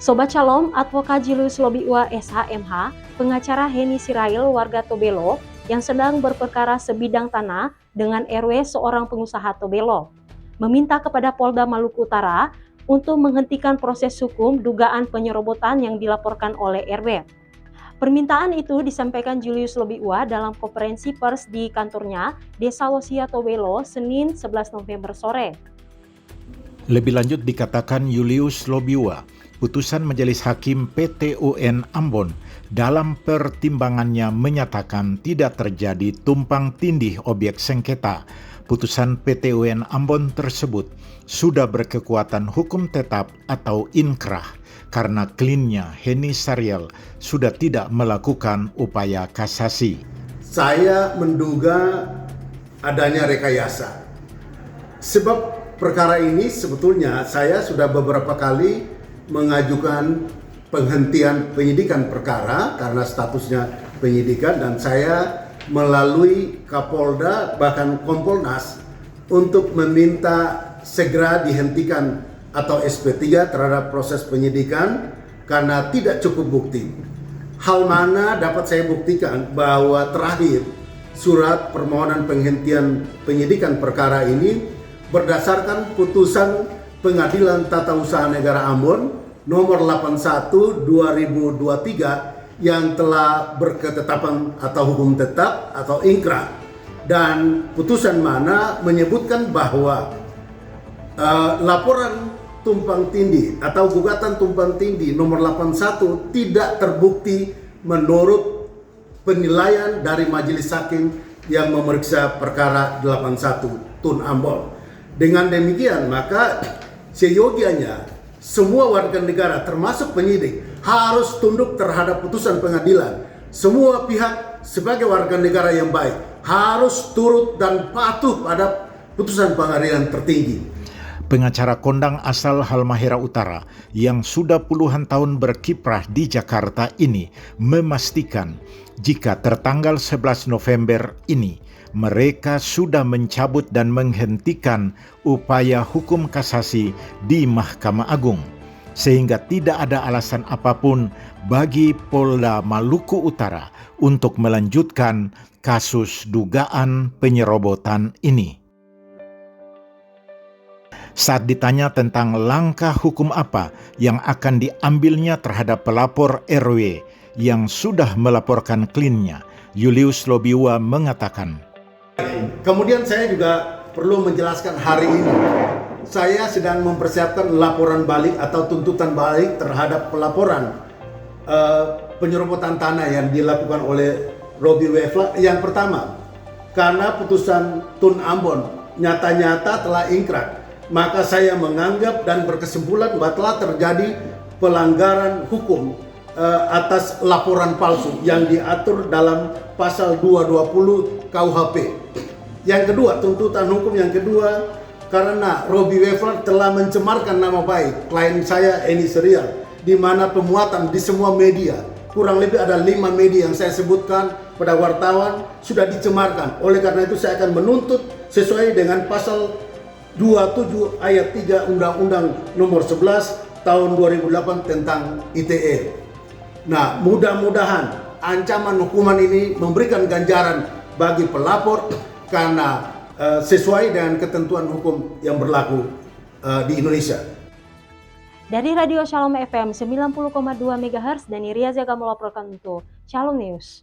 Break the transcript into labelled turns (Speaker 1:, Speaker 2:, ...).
Speaker 1: Sobat Shalom, Advokat Julius Lobiua SHMH, pengacara Heni Sirail warga Tobelo yang sedang berperkara sebidang tanah dengan RW seorang pengusaha Tobelo, meminta kepada Polda Maluku Utara untuk menghentikan proses hukum dugaan penyerobotan yang dilaporkan oleh RW. Permintaan itu disampaikan Julius Lobiua dalam konferensi pers di kantornya Desa Wosia Tobelo, Senin 11 November sore.
Speaker 2: Lebih lanjut dikatakan Julius Lobiua, putusan Majelis Hakim PT UN Ambon dalam pertimbangannya menyatakan tidak terjadi tumpang tindih objek sengketa. Putusan PT UN Ambon tersebut sudah berkekuatan hukum tetap atau inkrah karena kliennya Heni Sirail sudah tidak melakukan upaya kasasi.
Speaker 3: Saya menduga adanya rekayasa. Sebab perkara ini sebetulnya saya sudah beberapa kali mengajukan penghentian penyidikan perkara karena statusnya penyidikan, dan saya melalui Kapolda bahkan Kompolnas untuk meminta segera dihentikan atau SP3 terhadap proses penyidikan karena tidak cukup bukti. Hal mana dapat saya buktikan bahwa terakhir surat permohonan penghentian penyidikan perkara ini berdasarkan putusan Pengadilan Tata Usaha Negara Ambon nomor 81/2023 yang telah berketetapan atau hukum tetap atau inkrah, dan putusan mana menyebutkan bahwa laporan tumpang tindih atau gugatan tumpang tindih nomor 81 tidak terbukti menurut penilaian dari Majelis Hakim yang memeriksa perkara 81 Tun Ambon. Dengan demikian maka seyogianya semua warga negara termasuk penyidik harus tunduk terhadap putusan pengadilan. Semua pihak sebagai warga negara yang baik harus turut dan patuh pada putusan pengadilan tertinggi.
Speaker 2: Pengacara kondang asal Halmahera Utara yang sudah puluhan tahun berkiprah di Jakarta ini memastikan jika tertanggal 11 November ini mereka sudah mencabut dan menghentikan upaya hukum kasasi di Mahkamah Agung, sehingga tidak ada alasan apapun bagi Polda Maluku Utara untuk melanjutkan kasus dugaan penyerobotan ini. Saat ditanya tentang langkah hukum apa yang akan diambilnya terhadap pelapor RW yang sudah melaporkan kliennya, Julius Lobiua mengatakan,
Speaker 3: kemudian saya juga perlu menjelaskan hari ini saya sedang mempersiapkan laporan balik atau tuntutan balik terhadap pelaporan penyerobotan tanah yang dilakukan oleh Robi Wefla. Yang pertama, karena putusan Tun Ambon nyata-nyata telah ingkrah, maka saya menganggap dan berkesimpulan bahwa telah terjadi pelanggaran hukum atas laporan palsu yang diatur dalam pasal 220 KUHP. Yang kedua, tuntutan hukum yang kedua, karena Robi Wefla telah mencemarkan nama baik klien saya Heni Sirail, di mana pemuatan di semua media, kurang lebih ada 5 media yang saya sebutkan pada wartawan, sudah dicemarkan. Oleh karena itu saya akan menuntut sesuai dengan pasal 27 ayat 3 Undang-Undang nomor 11 tahun 2008 tentang ITE. Nah, mudah-mudahan ancaman hukuman ini memberikan ganjaran bagi pelapor karena sesuai dengan ketentuan hukum yang berlaku di Indonesia.
Speaker 1: Dari Radio Shalom FM 90,2 MHz, Dani Riaza melaporkan untuk Shalom News.